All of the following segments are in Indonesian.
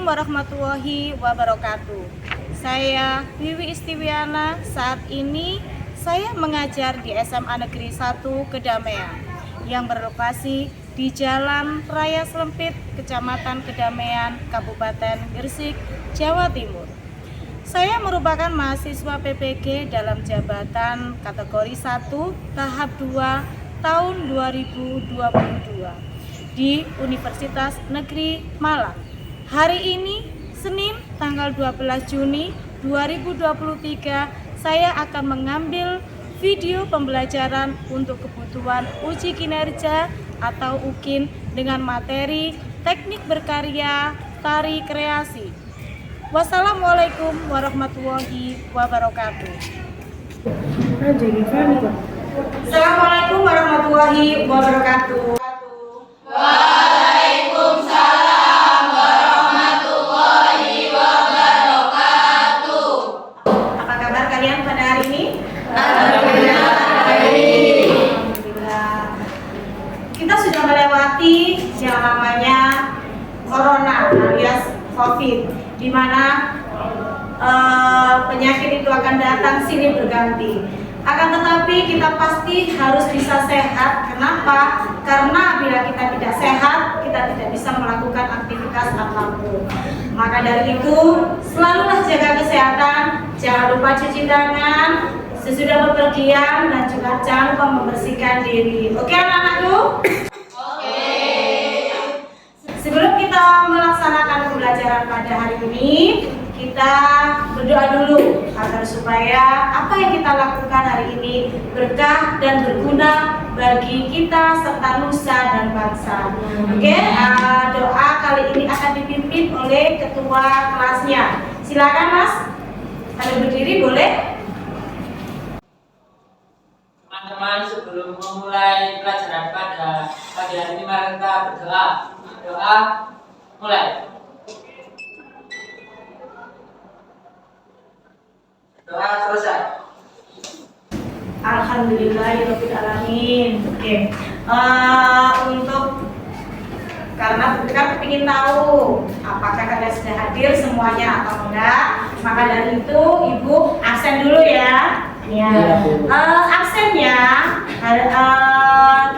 warahmatullahi wabarakatuh. Saya Wiwi Istiwiana. Saat ini saya mengajar di SMA Negeri 1 Kedamaian yang berlokasi di Jalan Raya Selempit, Kecamatan Kedamaian, Kabupaten Gresik, Jawa Timur. Saya merupakan mahasiswa PPG dalam jabatan kategori 1 tahap 2 tahun 2022 di Universitas Negeri Malang. Hari ini, Senin tanggal 12 Juni 2023, saya akan mengambil video pembelajaran untuk kebutuhan uji kinerja atau UKIN dengan materi teknik berkarya tari kreasi. Wassalamualaikum warahmatullahi wabarakatuh. Assalamualaikum warahmatullahi wabarakatuh. Waalaikumsalam warahmatullahi wabarakatuh. Apa kabar kalian pada hari ini? Alhamdulillah baik. Alhamdulillah. Kita sudah melewati yang namanya Corona alias COVID, di mana penyakit itu akan datang silih berganti. Akan tetapi kita pasti harus bisa sehat. Kenapa? Karena bila kita tidak sehat, kita tidak bisa melakukan aktivitas apapun. Maka dari itu, selalulah jaga kesehatan, jangan lupa cuci tangan sesudah bepergian, dan juga jangan lupa membersihkan diri. Oke anak-anakku? Oke. Sebelum kita melaksanakan pembelajaran pada hari ini, kita berdoa dulu agar supaya apa yang kita lakukan hari ini berkah dan berguna bagi kita serta nusa dan bangsa. Oke, doa kali ini akan dipimpin oleh ketua kelasnya. Silakan Mas, ada berdiri boleh? Teman-teman, sebelum memulai pelajaran pada pagi hari ini, mari kita berdoa. Doa mulai. Doa selesai. Alhamdulillahirabbil alamin. Oke. Untuk karena kan ingin tahu apakah kalian sudah hadir semuanya atau enggak, maka dari itu Ibu absen dulu ya. Ya. Absennya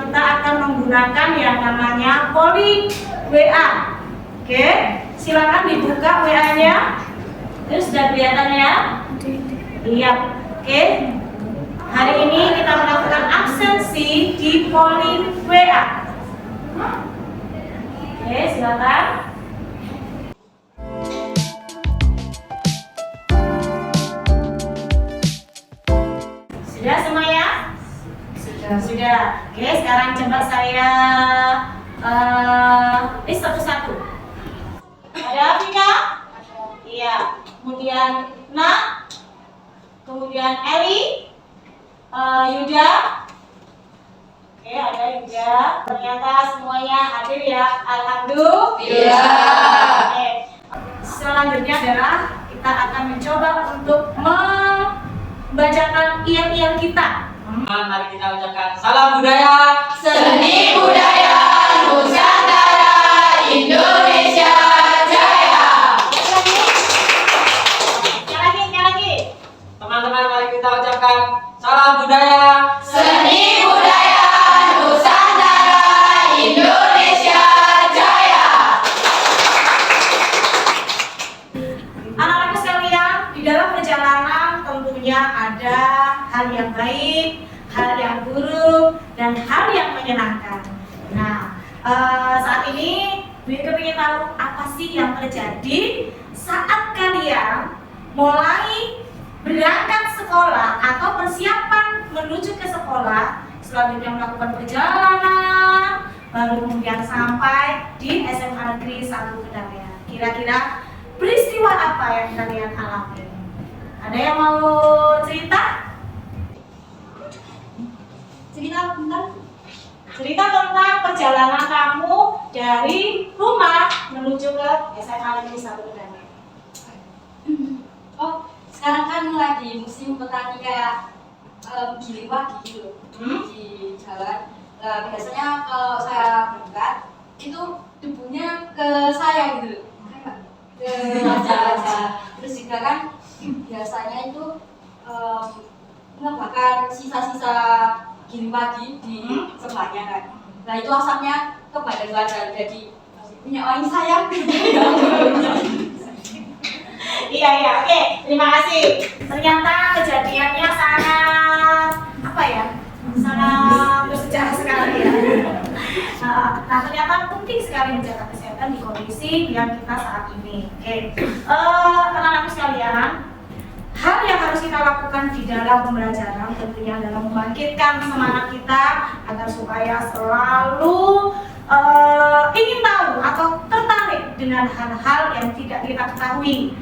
kita akan menggunakan yang namanya polling WA. Oke, silakan dibuka WA-nya. Terus sudah kelihatan ya? Iya. Oke. Hari ini kita melakukan absensi di polling WA. Oke, silakan. Sudah semuanya? Sudah. Oke, sekarang coba saya list satu-satu. Ada Afika? Iya. Kemudian Nak, kemudian Eli, Yuda. Oke, ada Yuda. Ternyata semuanya hadir ya. Alhamdulillah. Iya. Oke. Selanjutnya adalah kita akan mencoba untuk membacakan iam-iam kita. Mari kita ucapkan salam budaya. Seni budaya Nusantara Indonesia Jaya. Sekali lagi. Teman-teman, mari kita ucapkan salam budaya. Seni budaya Nusantara Indonesia Jaya. Anak-anak sekalian, di dalam perjalanan tentunya ada hal yang baik, hal yang buruk, dan hal yang menyenangkan. Nah, saat ini Dwi kepingin tahu apa sih yang terjadi saat kalian mulai berangkat sekolah atau persiapan menuju ke sekolah, selanjutnya melakukan perjalanan, baru kemudian sampai di SMA Negeri 1 Kedamaian. Kira-kira peristiwa apa yang kalian alami? Ada yang mau cerita? Cerita tentang perjalanan kamu dari rumah menuju ke SMA Negeri 1 Kedamaian. Oh, sekarang kan lagi musim petani kayak giling padi gitu di jalan. Nah, biasanya kalau saya berangkat itu debunya ke saya gitu. wajah-wajah. Terus juga kan biasanya itu ngebakar sisa-sisa giling padi di sebelahnya kan. Nah itu asapnya ke badan-badan, jadi punya orang sayang. Iya, oke, terima kasih. Ternyata kejadiannya sangat apa ya? Sangat bersejarah sekali ya. Nah, ternyata penting sekali menjaga kesehatan di kondisi yang kita saat ini. Oke, teman-teman sekalian, hal yang harus kita lakukan di dalam pembelajaran tentunya adalah membangkitkan semangat kita agar supaya selalu ingin tahu atau tertarik dengan hal-hal yang tidak kita ketahui.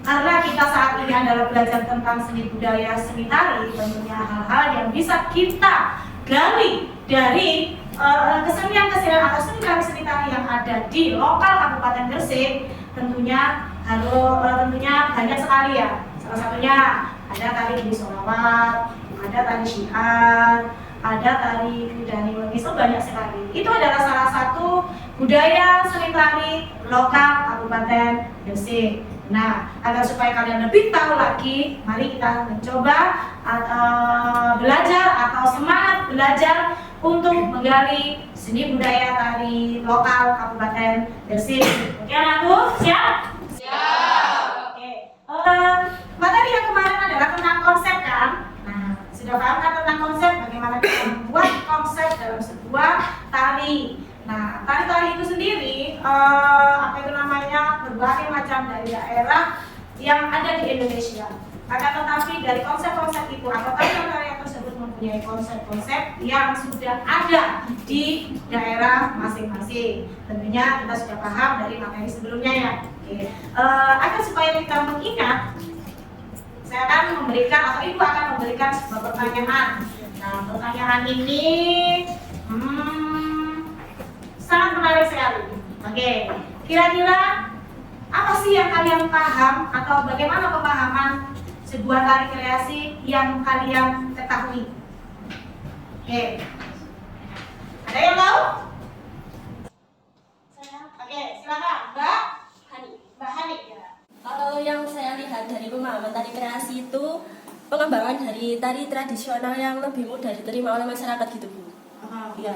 Karena kita saat ini adalah belajar tentang seni budaya, seni tari, tentunya hal-hal yang bisa kita gali dari kesenian-kesenian atau seni tari yang ada di lokal Kabupaten Gresik. Tentunya banyak sekali ya. Salah satunya ada tari Gili Solawat, ada tari Syiar, ada tari Kudani Wengis, banyak sekali. Itu adalah salah satu budaya seni tari lokal Kabupaten Gresik. Nah, agar supaya kalian lebih tahu lagi, mari kita mencoba belajar atau semangat belajar untuk menggali seni budaya tari lokal Kabupaten Gresik. Oke, anakku, siap? Siap. Oke. Materi yang kemarin adalah tentang konsep kan? Nah, sudah paham kan tentang konsep? Bagaimana kita membuat konsep dalam sebuah tari? Nah, tari-tari itu sendiri, berbagai macam dari daerah yang ada di Indonesia. Akan tetapi dari konsep-konsep itu atau tarian-tarian tersebut mempunyai konsep-konsep yang sudah ada di daerah masing-masing. Tentunya kita sudah paham dari materi sebelumnya ya. Oke. Agar supaya kita mengingat, saya akan memberikan atau ibu akan memberikan sebuah pertanyaan. Nah, pertanyaan ini sangat menarik sekali. Oke, kira-kira apa sih yang kalian paham atau bagaimana pemahaman sebuah tari kreasi yang kalian ketahui? Oke, ada yang tahu? Saya Oke, silakan Mbak Hani. Mbak Hani ya. Kalau yang saya lihat dari pemahaman tari kreasi itu pengembangan dari tari tradisional yang lebih mudah diterima oleh masyarakat gitu Bu. Oke.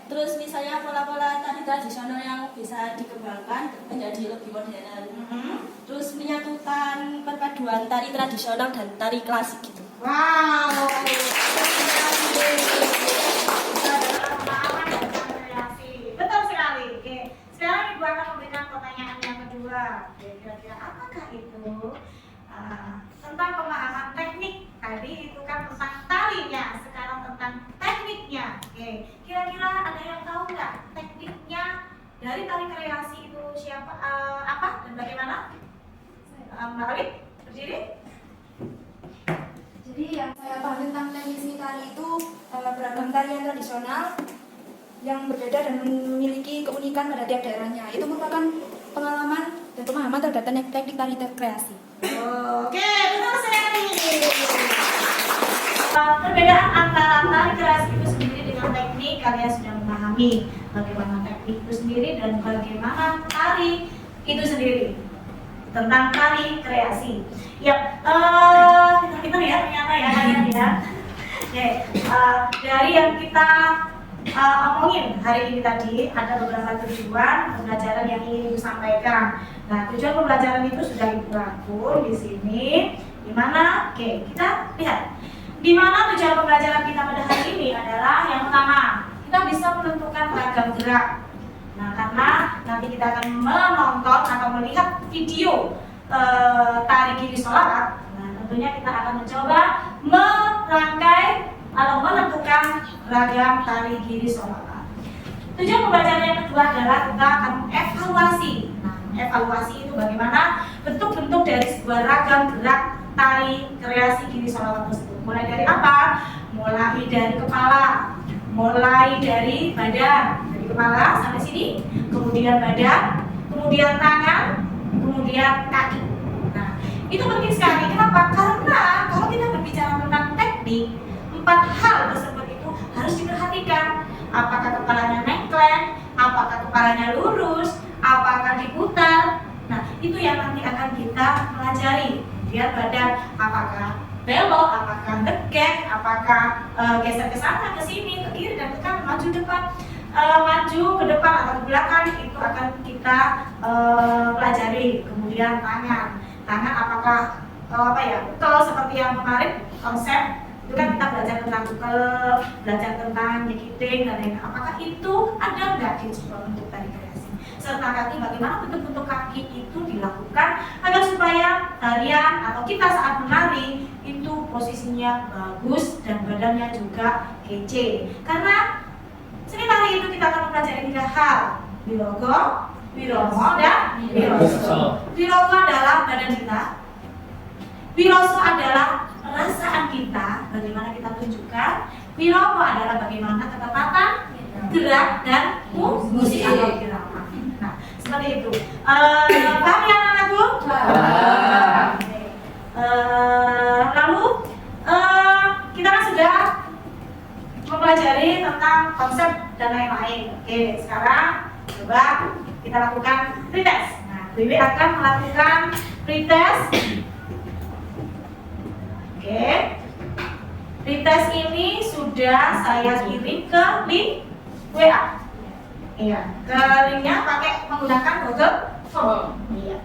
Terus misalnya pola-pola tari tradisional yang bisa dikembangkan menjadi lebih modern. Terus menyatukan perpaduan tari tradisional dan tari klasik gitu. Wow. Pemahaman dan tari kreasi. Betul sekali. Oke. Sekarang ibu akan memberikan pertanyaan yang kedua. Oke, kira-kira apakah itu? Tentang pemahaman teknik. Tadi itu kan tentang tarinya, sekarang tentang tekniknya. Oke, kira-kira ada yang tahu nggak tekniknya dari tari kreasi itu siapa, apa dan bagaimana? Mbak Ali, berdiri. Jadi yang saya pahami tentang teknik seni tari itu beragam tarian tradisional yang berbeda dan memiliki keunikan pada tiap daerahnya. Itu merupakan pengalaman dan pemahaman terhadap teknik tari kreasi. Oke, betul sekali. Perbedaan antara tari kreasi itu sendiri dengan teknik, kalian sudah memahami bagaimana teknik itu sendiri dan bagaimana tari itu sendiri. Tentang tari kreasi. Ya, kita ya ternyata ya kalian ya. Oke, dari yang kita omongin hari ini tadi ada beberapa tujuan pembelajaran yang ingin Ibu sampaikan. Nah, tujuan pembelajaran itu sudah Ibu rangkum di sini. Di mana? Oke, kita lihat. Di mana tujuan pembelajaran kita pada hari ini adalah yang pertama, kita bisa menentukan ragam gerak. Nah, karena nanti kita akan menonton atau melihat video tari Gili Solawat. Nah, tentunya kita akan mencoba merangkai atau menentukan ragam tari Gili Solawat. Tujuan pembelajaran yang kedua adalah kita akan evaluasi. Nah, evaluasi itu bagaimana bentuk-bentuk dari sebuah ragam gerak tari kreasi Gili Solawat tersebut. Mulai dari apa? Mulai dari kepala, mulai dari badan, dari kepala sampai sini, kemudian badan, kemudian tangan, kemudian kaki. Nah, itu penting sekali. Kenapa? Karena kalau kita berbicara tentang teknik, 4 hal tersebut itu harus diperhatikan. Apakah kepalanya nengkleng, apakah kepalanya lurus, apakah diputar. Nah, itu yang nanti akan kita pelajari. Lihat badan apakah belok, apakah tegak, apakah geser ke sana, ke sini, ke kiri dan ke kanan, maju depan, maju ke depan atau ke belakang, itu akan kita pelajari. Kemudian tangan apakah betul seperti yang kemarin konsep itu kan kita belajar tentang tukel, belajar tentang nyekiting dan lain-lain. Apakah itu ada nggak di untuk tari kreasi? Serta kaki, bagaimana bentuk-bentuk kaki itu dilakukan agar supaya tarian atau kita saat menari itu posisinya bagus dan badannya juga kece. Karena seni tari itu kita akan mempelajari 3 hal: wirogo, wiromo, dan wiroso. Wirogo adalah badan kita, wiroso adalah perasaan kita, bagaimana kita tunjukkan. Wiromo adalah bagaimana ketepatan gerak dan musik atau irama. Nah, seperti itu. Paham ya anak-anakku? Lalu kita kan sudah mempelajari tentang konsep dan lain-lain. Oke, sekarang coba kita lakukan pretest. Nah, Wiwi akan melakukan pretest. Oke, pretest ini sudah saya kirim ke link WA. Iya, ke linknya pakai menggunakan Google Form. Iya.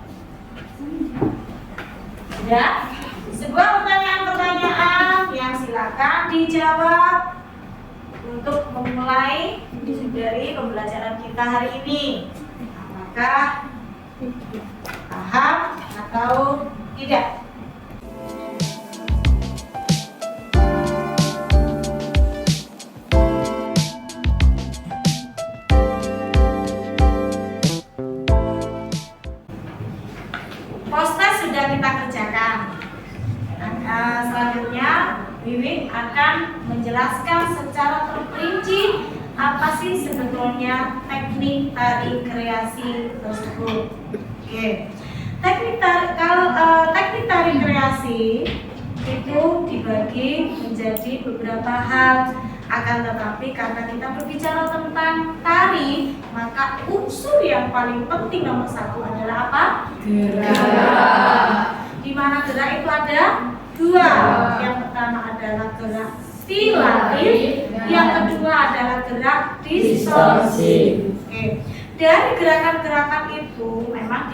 Ya, sebuah pertanyaan yang silakan dijawab untuk memulai dari pembelajaran kita hari ini. Apakah paham atau tidak? Proses sudah kita kerjakan. Selanjutnya Wiwi akan menjelaskan secara terperinci apa sih sebetulnya teknik tari kreasi tersebut. Oke. Teknik tari kreasi itu dibagi menjadi beberapa hal. Akan tetapi karena kita berbicara tentang tari, maka unsur yang paling penting nomor 1 adalah apa? Gerak. Di mana gerak itu ada 2. Yang pertama adalah gerak stilatif, yang kedua adalah gerak distorsi. Oke. Dari gerakan-gerakan itu memang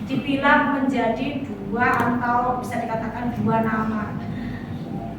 dipilah menjadi 2 atau bisa dikatakan 2 nama.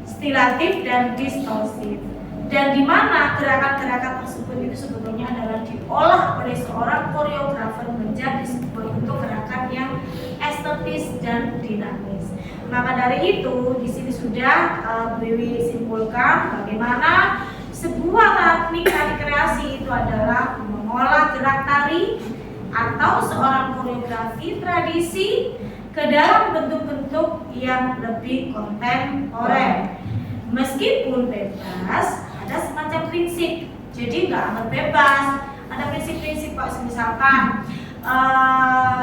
Stilatif dan distorsif. Dan di mana gerakan-gerakan tersebut itu sebetulnya adalah diolah oleh seorang koreografer menjadi sebuah bentuk gerakan yang estetis dan dinamis. Maka dari itu di sini sudah Wiwi simpulkan bagaimana sebuah teknik tari kreasi itu adalah mengolah gerak tari atau seorang koreografi tradisi ke dalam bentuk-bentuk yang lebih kontemporer. Meskipun bebas, ada semacam prinsip. Jadi nggak amat bebas. Ada prinsip-prinsip Pak, misalkan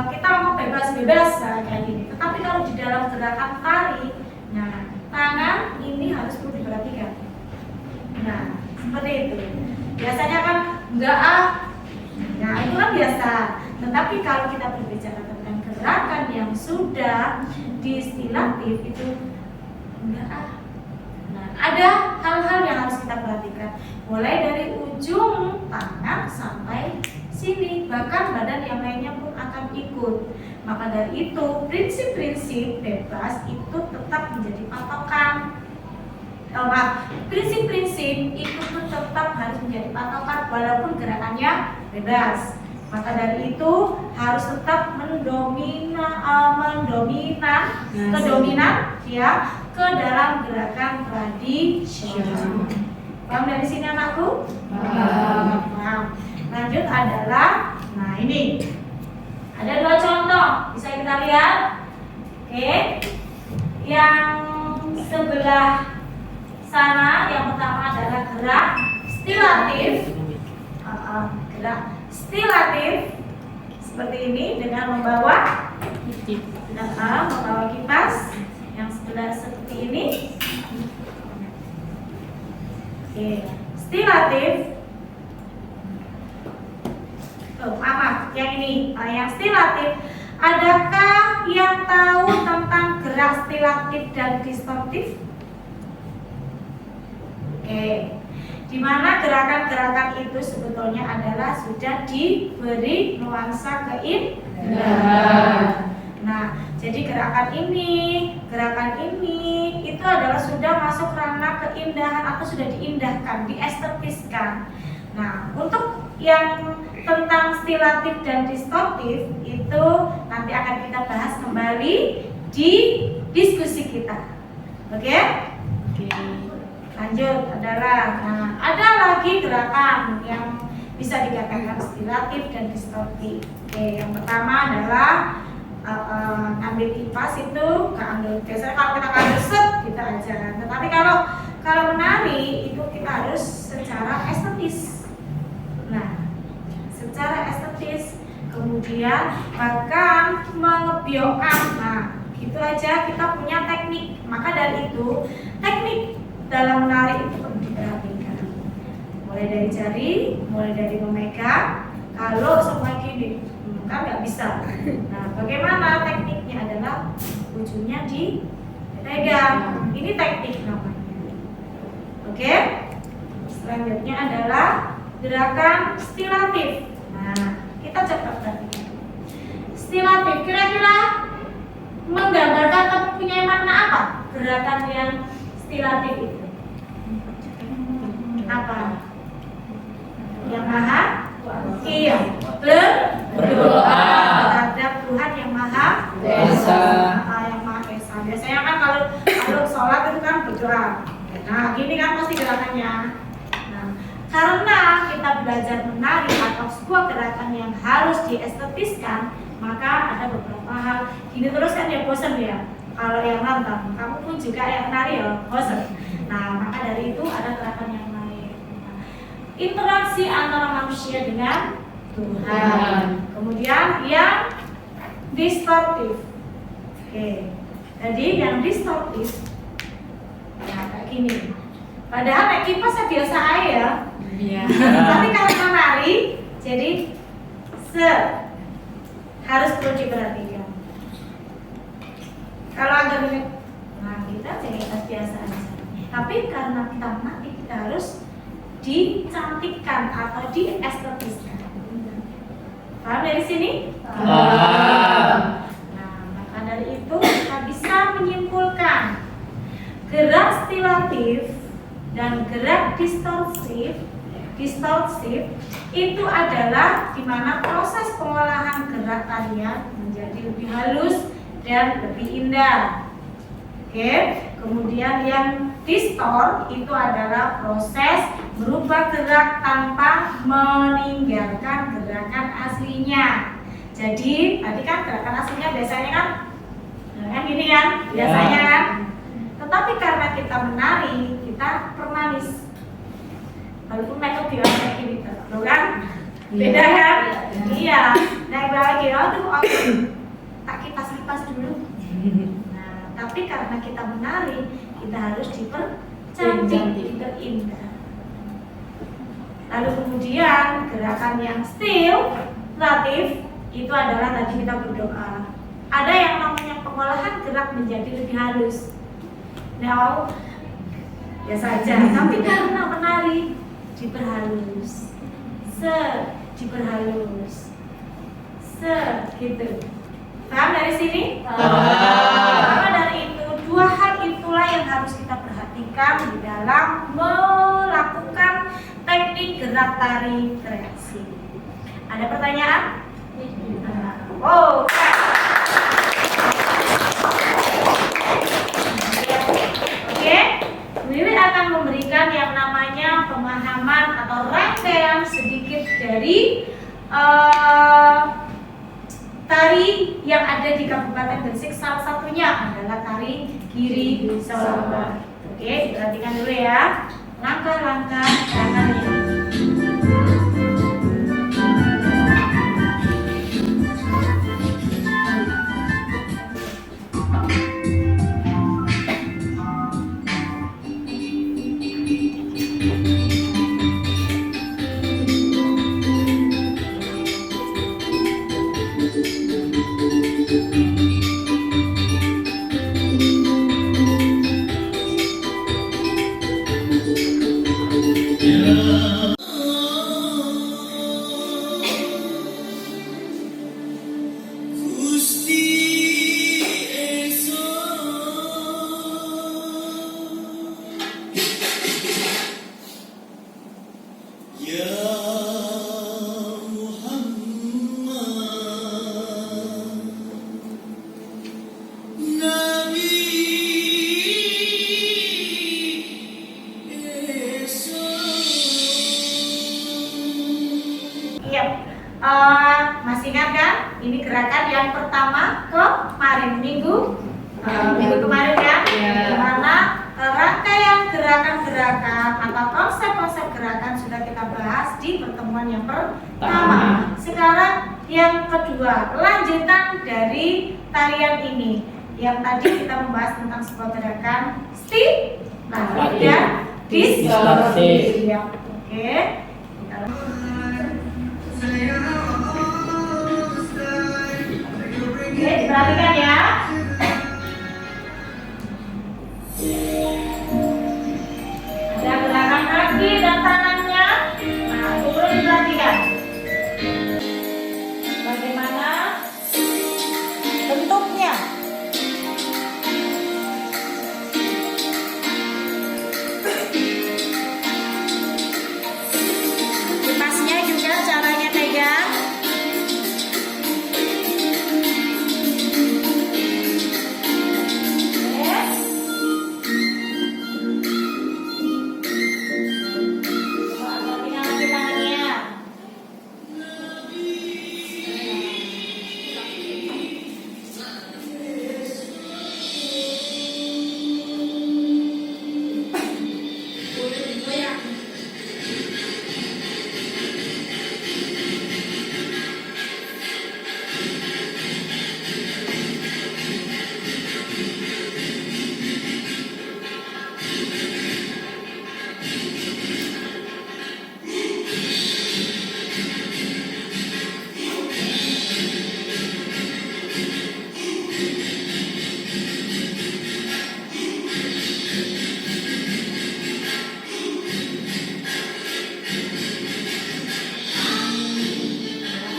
kita mau bebas-bebas kayak gini. Tetapi kalau di dalam gerakan tari, nah tangan ini harus perlu diperhatikan. Nah seperti itu. Biasanya kan enggak nah itu kan biasa. Tetapi kalau kita berbicara tentang gerakan yang sudah distilatif itu enggak ada hal-hal yang harus kita perhatikan, mulai dari ujung tangan sampai sini, bahkan badan yang lainnya pun akan ikut. Maka dari itu prinsip-prinsip bebas itu tetap menjadi patokan. Prinsip-prinsip itu pun tetap harus menjadi patokan walaupun gerakannya bebas. Maka dari itu harus tetap kedominan ya ke dalam gerakan tradisional. Paham dari sini anakku? Paham. Lanjut adalah, nah ini ada 2 contoh bisa kita lihat. Oke, yang sebelah sana yang pertama adalah gerak stilatif. Stilatif seperti ini dengan membawa kipas. Yang sebelah seperti ini. Oke, stilatif. Maaf. yang ini, yang stilatif. Adakah yang tahu tentang gerak stilatif dan distortif? Oke, di mana gerakan-gerakan itu sebetulnya adalah sudah diberi nuansa keindahan. Nah, jadi gerakan ini itu adalah sudah masuk ranah keindahan atau sudah diindahkan, diestetiskan. Nah, untuk yang tentang stilatif dan distortif itu nanti akan kita bahas kembali di diskusi kita. Oke? Lanjut adalah, ada lagi gerakan yang bisa dikatakan stilatif dan distortif. Oke, yang pertama adalah ambil kipas itu, ambil biasanya kalau kita ambil set kita aja. Tetapi kalau menari itu kita harus secara estetis. Nah, secara estetis, kemudian bahkan mengebiokkan. Nah, gitu aja kita punya teknik. Maka dari itu teknik dalam menari itu perlu diperhatikan. Mulai dari jari, mulai dari memegang. Kalau semua gini, kan nggak bisa. Nah, bagaimana tekniknya adalah ujungnya dipegang. Ini teknik namanya. Oke? Selanjutnya adalah gerakan stilatif. Nah, kita coba perhatikan. Stilatif kira-kira menggambarkan atau punya makna apa? Gerakan yang stilatif itu apa? Yang maha? Iya, berdoa terhadap Tuhan yang maha esa. Yang maha esa. Biasanya kan kalau sholat itu kan berdoa. Nah, gini kan pasti gerakannya. Nah, karena kita belajar menari atau sebuah gerakan yang harus diestetiskan, maka ada beberapa hal. Gini terus kan ya bosan ya. Kalau yang nonton, kamu pun juga yang menari ya bosan. Nah, maka dari itu ada gerakan yang lain. Interaksi antara manusia dengan Tuhan. Kemudian yang distortif. Oke. Jadi yang distortif, nah kayak gini. Padahal kayak kipas biasa aja. Iya. Tapi kalau menari, jadi harus perlu diperhatikan. Kalau agak mirip, nah kita jadi biasa aja. Tapi karena kita menari, kita harus dicantikkan atau diestetiskan. Paham dari sini? Nah, maka dari itu kita bisa menyimpulkan gerak stilatif dan gerak distorsif itu adalah di mana proses pengolahan gerak tarian menjadi lebih halus dan lebih indah. Oke, kemudian yang distort itu adalah proses merubah gerak tanpa meninggalkan gerakan aslinya. Jadi tadi kan gerakan aslinya biasanya kan gini kan, biasanya kan. Tetapi karena kita menari, kita permanis. Walaupun mereka bilang kayak gini, loh kan? Beda kan? Iya. Naik lagi, aduh aku tak kipas dulu. Tapi karena kita menari, kita harus dipercantik, diperindah. Lalu kemudian gerakan yang stilatif itu adalah tadi kita berdoa. Ada yang namanya pengolahan gerak menjadi lebih halus. Nah, ya saja. Tapi karena menari diperhalus, diperhalus, gitu. Paham dari sini? Maka dari itu, dua hal itulah yang harus kita perhatikan di dalam melakukan teknik gerak tari kreasi. Ada pertanyaan? Oh, oke. Wiwi akan memberikan yang namanya pemahaman atau rangkaian sedikit dari tari yang ada di Kabupaten Gresik. Salah satunya adalah tari Giri Solo. Oke, perhatikan dulu ya langkah-langkah gerakannya. ini gerakan yang pertama kemarin minggu kemarin ya, di mana rangkaian gerakan-gerakan atau konsep-konsep gerakan sudah kita bahas di pertemuan yang pertama. Sekarang yang kedua, lanjutan dari tarian ini. Yang tadi kita membahas tentang sebuah gerakan stimulatif dan distorsi. Oke. Oke, diperhatikan ya. Ada gerakan kaki dan tangannya. Nah, perlu diperhatikan. Bagaimana bentuknya? Masnya juga caranya pegang.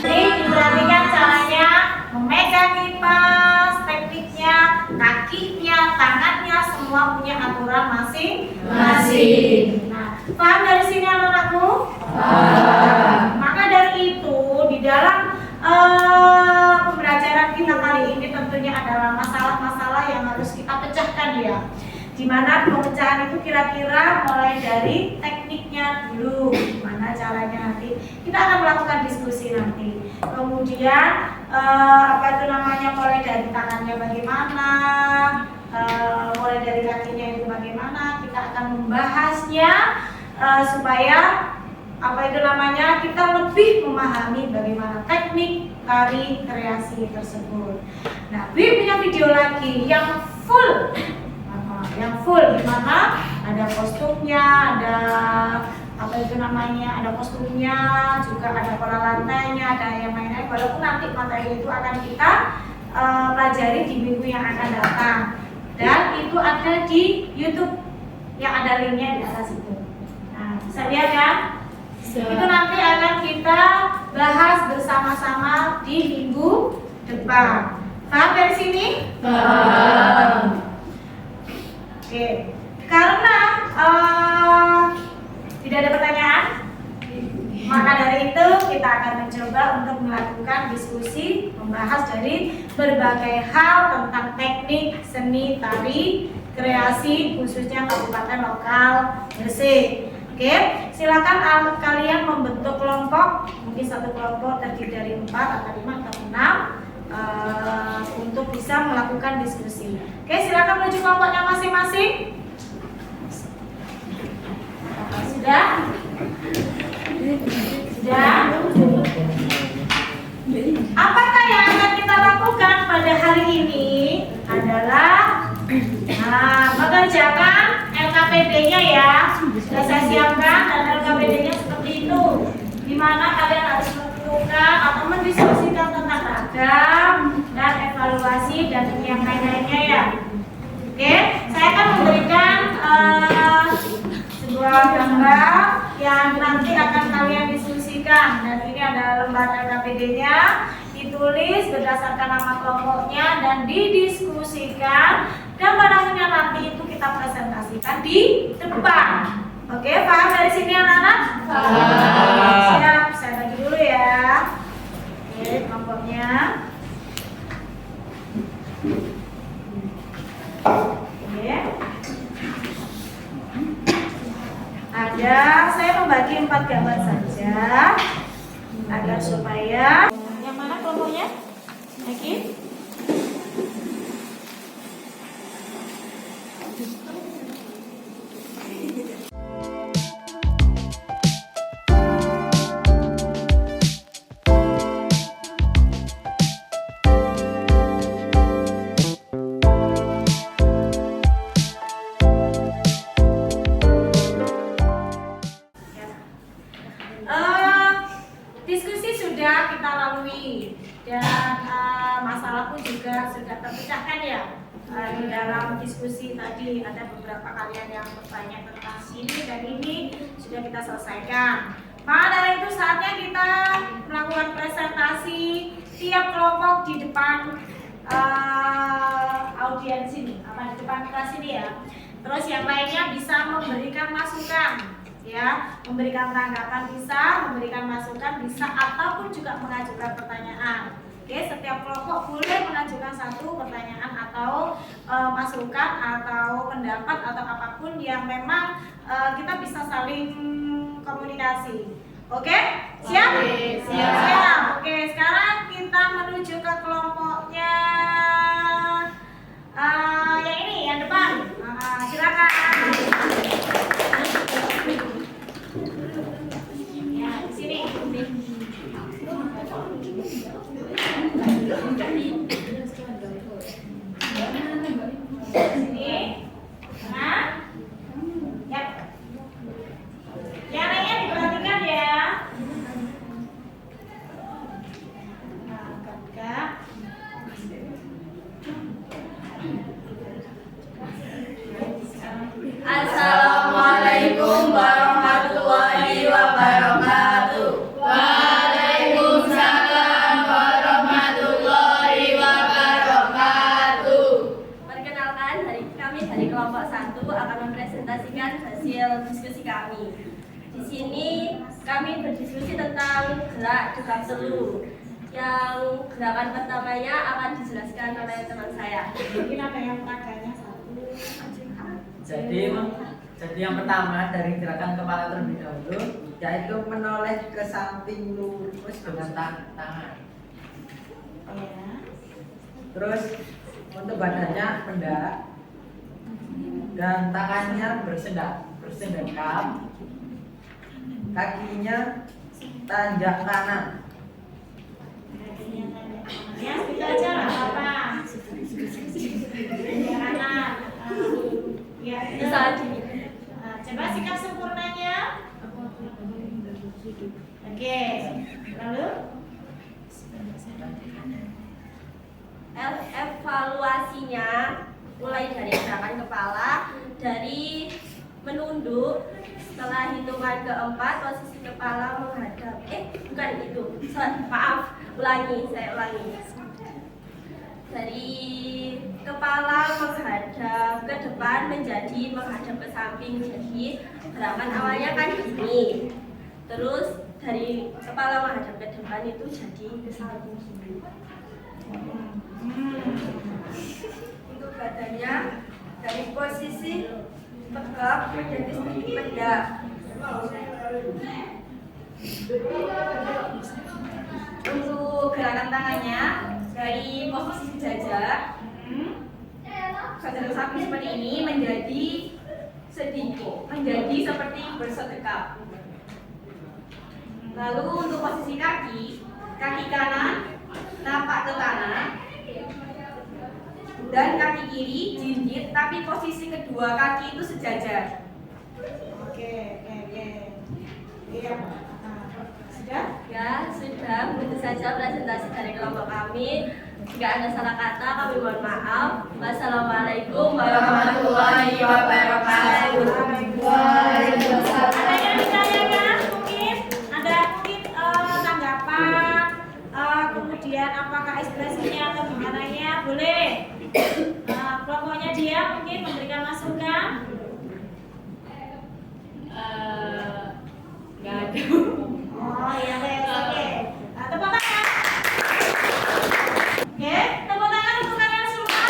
Diperhatikan caranya memegang kipas, tekniknya, kakinya, tangannya, semua punya aturan masing-masing. Nah, paham dari sini anak-anakku? Maka dari itu di dalam pembelajaran kita kali ini tentunya adalah masalah-masalah yang harus kita pecahkan ya. Dimana pemecahan itu kira-kira mulai dari tekniknya dulu, gimana caranya nanti kita akan melakukan diskusi nanti. Kemudian mulai dari tangannya bagaimana, mulai dari kakinya itu bagaimana, kita akan membahasnya supaya kita lebih memahami bagaimana teknik tari kreasi tersebut. Nah, Bi punya video lagi yang full di mana ada kostumnya, ada ada kostumnya, juga ada pola lantainya, ada yang lain-lain. Walaupun nanti materi itu akan kita pelajari di minggu yang akan datang, dan itu ada di YouTube yang ada linknya di atas itu. Nah, bisa lihat kan? Itu nanti akan kita bahas bersama-sama di minggu depan. Paham dari sini? Oke, karena tidak ada pertanyaan, maka dari itu kita akan mencoba untuk melakukan diskusi, membahas dari berbagai hal tentang teknik seni tari kreasi khususnya Kabupaten Lokal Gresik. Oke, silakan kalian membentuk kelompok, mungkin satu kelompok terdiri dari 4 atau 5 atau 6 untuk bisa melakukan diskusi. Oke, silakan menuju kelompoknya masing-masing. Sudah? Sudah? Apakah yang akan kita lakukan pada hari ini adalah mengerjakan LKPD-nya ya. Sudah saya siapkan dan LKPD-nya seperti itu, di mana kalian harus menentukan atau mendiskusikan tentang ragam dan evaluasi dan yang lain-lainnya ya. Oke, saya akan memberikan sebuah gambar yang nanti akan kalian diskusikan, dan ini adalah lembar LKPD-nya. Ditulis berdasarkan nama kelompoknya dan didiskusikan, dan pada akhirnya nanti itu kita presentasikan di depan. Oke, paham dari sini anak-anak? Siap, saya bagi dulu ya. Oke, kelompoknya. Oke. Saya membagi 4 gambar saja agar supaya yang mana kelompoknya? Oke. Diskusi sudah kita lalui dan masalah pun juga sudah terpecahkan ya. Di dalam diskusi tadi ada beberapa kalian yang bertanya tentang sini dan ini sudah kita selesaikan. Maka dari itu saatnya kita melakukan presentasi tiap kelompok di depan audiens ini, di depan kelas ini ya. Terus yang lainnya bisa memberikan masukan, ya, memberikan tanggapan bisa, memberikan masukan bisa, ataupun juga mengajukan pertanyaan. Oke, setiap kelompok boleh mengajukan satu pertanyaan atau masukan atau pendapat atau apapun yang memang kita bisa saling komunikasi. Oke, siap? Siap. Oke, sekarang kita menuju ke kelompoknya yang ini, yang depan. Silakan. Ya, di sini. Sini. Nah. Ya. Yang lainnya diperhatikan ya. Nah, Kakak. Assalamualaikum warahmatullahi wabarakatuh. Waalaikumsalam warahmatullahi wabarakatuh. Perkenalkan, kami dari kelompok 1 akan mempresentasikan hasil diskusi kami. Di sini kami berdiskusi tentang gerak dekat telu. Yang gerakan pertamanya akan dijelaskan oleh teman saya. Mungkin ada yang taganya satu. Jadi yang pertama dari gerakan kepala terlebih dahulu, yaitu menoleh ke samping lurus dengan tangan. Ya. Terus untuk badannya mendak dan tangannya bersendekap, kakinya tanjak kanan. Ya, kita aja lah apa? Ya, kanan. Ya, Bisa di coba sikap sempurnanya. Oke. Lalu evaluasinya mulai dari gerakan kepala, dari menunduk, setelah hitungan keempat posisi kepala menghadap. Bukan itu. Maaf, saya ulangi. Dari kepala menghadap ke depan menjadi menghadap ke samping. Jadi gerakan awalnya kan gini. Terus dari kepala menghadap ke depan itu jadi ke samping gini. Untuk badannya dari posisi tegak menjadi sedikit mendak. Untuk gerakan tangannya dari posisi sejajar ke samping seperti ini menjadi sedikit, menjadi seperti bersedekap. Lalu untuk posisi kaki kanan napak ke kanan dan kaki kiri jinjit, tapi posisi kedua kaki itu sejajar. oke. Iya. Sudah? Ya, sudah. Begitu saja presentasi dari kelompok kami. Jika ada salah kata, kami mohon maaf. Wassalamualaikum warahmatullahi wabarakatuh. Ada yang ditanyakan mungkin? Ada mungkin tanggapan, kemudian apakah ekspresinya atau gimana ya? Boleh. Kelompoknya dia mungkin memberikan masukan. Nggak ada. Oh iya, oke. Tepuk tangan. Oke, tepuk tangan untuk kalian semua.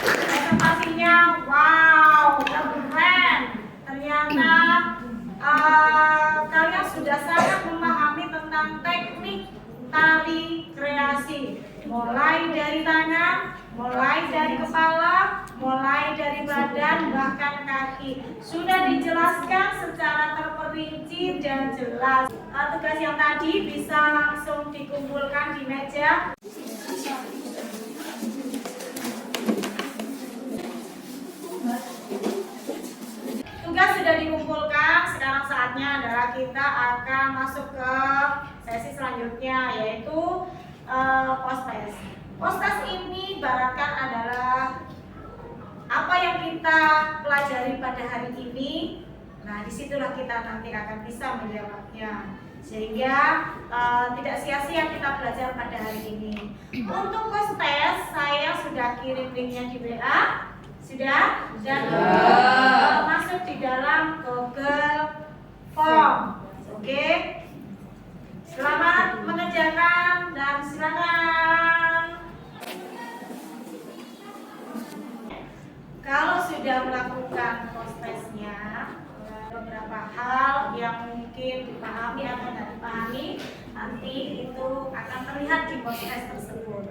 Presentasinya wow, keren. Ternyata kalian sudah sangat memahami tentang teknik tari mulai dari tangan, mulai dari kepala, mulai dari badan, bahkan kaki. Sudah dijelaskan secara terperinci dan jelas. Tugas yang tadi bisa langsung dikumpulkan di meja. Tugas sudah dikumpulkan, sekarang saatnya adalah kita akan masuk ke sesi selanjutnya, yaitu post-test. Post-test ini ibaratkan adalah apa yang kita pelajari pada hari ini. Nah, disitulah kita nanti akan bisa menjawabnya, sehingga tidak sia-sia kita belajar pada hari ini. Untuk post-test, saya sudah kirim linknya di WA. Sudah? Dan masuk di dalam Google Form. Oke? Selamat mengerjakan dan silakan. Kalau sudah melakukan post-testnya, beberapa hal yang mungkin dipahami atau tidak dipahami, nanti itu akan terlihat di post-test tersebut.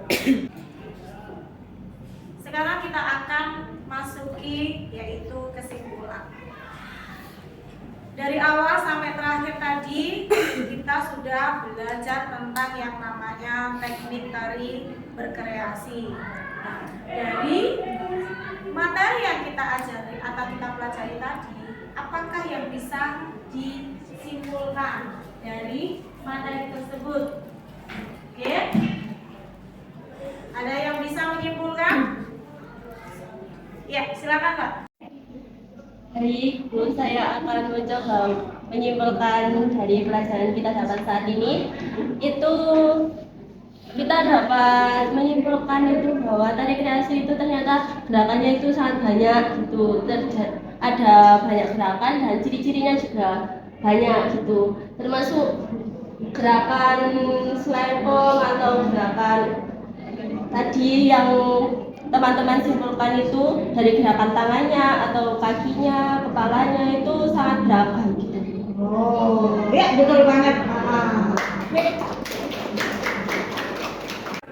Sekarang kita akan masuki yaitu kesimpulan. Dari awal sampai terakhir tadi kita sudah belajar tentang yang namanya teknik tari berkreasi. Nah, dari materi yang kita ajari atau kita pelajari tadi, apakah yang bisa disimpulkan dari materi tersebut? Oke? Ada yang bisa menyimpulkan? Ya, silakan Pak. Baik, Bu, saya akan mencoba menyimpulkan dari pelajaran kita dapat saat ini. Itu kita dapat menyimpulkan itu bahwa tari kreasi itu ternyata gerakannya itu sangat banyak gitu. Ada banyak gerakan dan ciri-cirinya juga banyak gitu. Termasuk gerakan selempong atau gerakan tadi yang teman-teman simpulkan itu dari gerakan tangannya atau kakinya, kepalanya itu sangat beragam gitu. Oh, ya betul banget.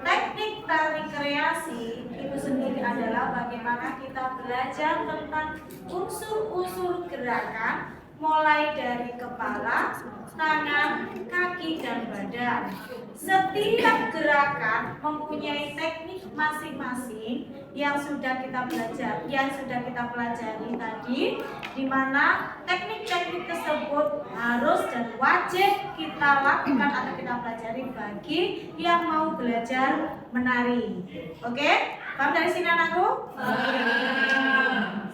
Teknik tari kreasi itu sendiri adalah bagaimana kita belajar tentang unsur-unsur gerakan mulai dari kepala, tangan, kaki, dan badan. Setiap gerakan mempunyai teknik masing-masing yang sudah kita pelajari tadi, di mana teknik-teknik tersebut harus dan wajib kita lakukan atau kita pelajari bagi yang mau belajar menari. Oke? Paham dari sini anakku?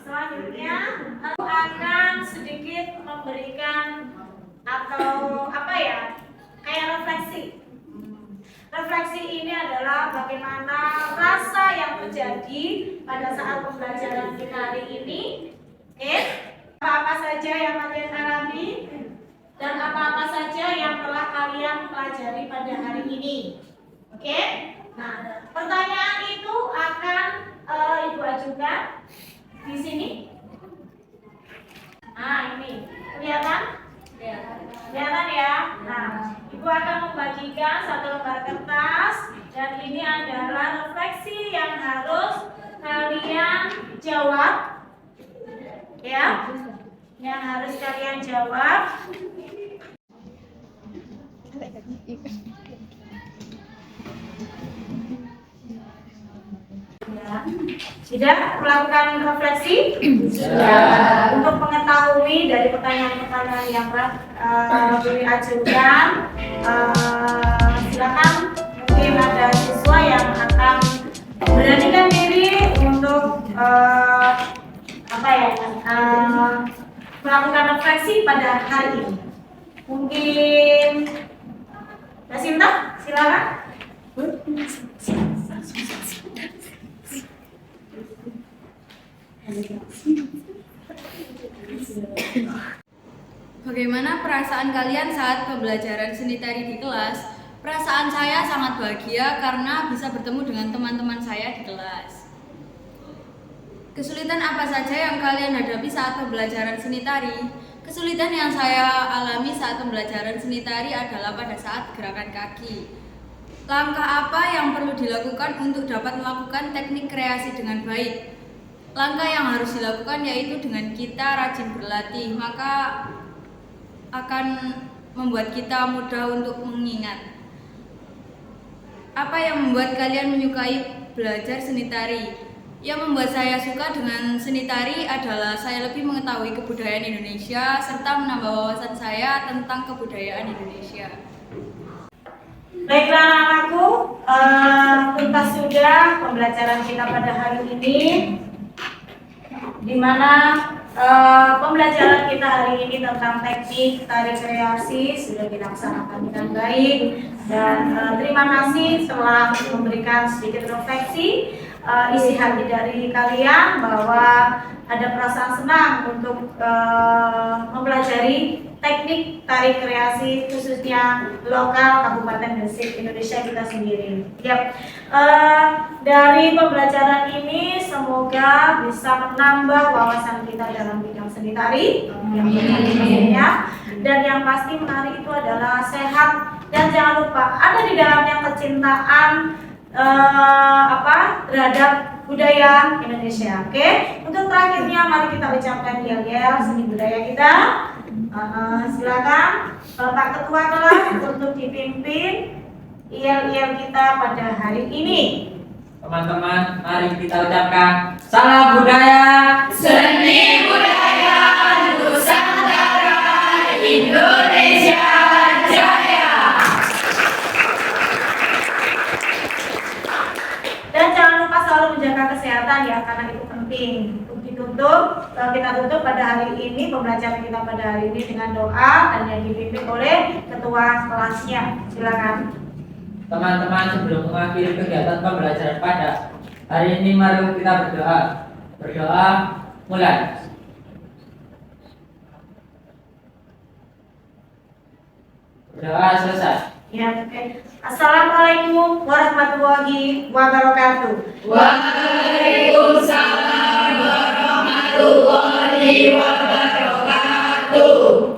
Selanjutnya aku akan sedikit memberikan atau kayak refleksi. Refleksi ini adalah bagaimana rasa yang terjadi pada saat pembelajaran kita hari ini. Oke? Apa-apa saja yang kalian alami dan apa-apa saja yang telah kalian pelajari pada hari ini. Oke? Nah, pertanyaan itu akan Ibu ajukan di sini. Nah, ini kelihatan? Kelihatan ya? Nah, Ibu akan membagikan satu lembar kertas dan ini adalah refleksi yang harus kalian jawab. Ya? Yang harus kalian jawab. Sudah melakukan refleksi? Sudah. Untuk mengetahui dari pertanyaan-pertanyaan yang diajukan, silakan mungkin ada siswa yang akan beranikan diri untuk melakukan refleksi pada hari ini. Mungkin Mbak Sinta, silakan. Bagaimana perasaan kalian saat pembelajaran seni tari di kelas? Perasaan saya sangat bahagia karena bisa bertemu dengan teman-teman saya di kelas. Kesulitan apa saja yang kalian hadapi saat pembelajaran seni tari? Kesulitan yang saya alami saat pembelajaran seni tari adalah pada saat gerakan kaki. Langkah apa yang perlu dilakukan untuk dapat melakukan teknik kreasi dengan baik? Langkah yang harus dilakukan yaitu dengan kita rajin berlatih, maka akan membuat kita mudah untuk mengingat. Apa yang membuat kalian menyukai belajar seni tari? Yang membuat saya suka dengan seni tari adalah saya lebih mengetahui kebudayaan Indonesia serta menambah wawasan saya tentang kebudayaan Indonesia. Baiklah anak-anakku, tuntas sudah pembelajaran kita pada hari ini, di mana pembelajaran kita hari ini tentang teknik tari kreasi sudah dilaksanakan dengan baik, dan terima kasih telah memberikan sedikit refleksi isi hati dari kalian bahwa ada perasaan senang untuk mempelajari teknik tari kreasi khususnya lokal Kabupaten Gresik, Indonesia kita sendiri. Yap. Dari pembelajaran ini semoga bisa menambah wawasan kita dalam bidang seni tari ya. Dan yang pasti menari itu adalah sehat, dan jangan lupa ada di dalamnya kecintaan terhadap budaya Indonesia. Oke. Untuk terakhirnya mari kita ucapkan yel-yel seni budaya kita. Silakan Pak Ketua kelas untuk dipimpin yel-yel kita pada hari ini. Teman-teman, mari kita ucapkan salam budaya, Seni budaya Nusantara Indonesia Jaya. Dan jangan lupa selalu menjaga kesehatan ya, karena itu penting. Untuk ditutup, kita tutup pada hari ini pembelajaran kita pada hari ini dengan doa dan yang dipimpin oleh ketua kelasnya. Silakan. teman-teman. Sebelum mengakhiri kegiatan pembelajaran pada hari ini, mari kita berdoa. Berdoa, mulai. Berdoa selesai. Ya, oke. Assalamualaikum warahmatullahi wabarakatuh. Waalaikumsalam warahmatullahi wabarakatuh.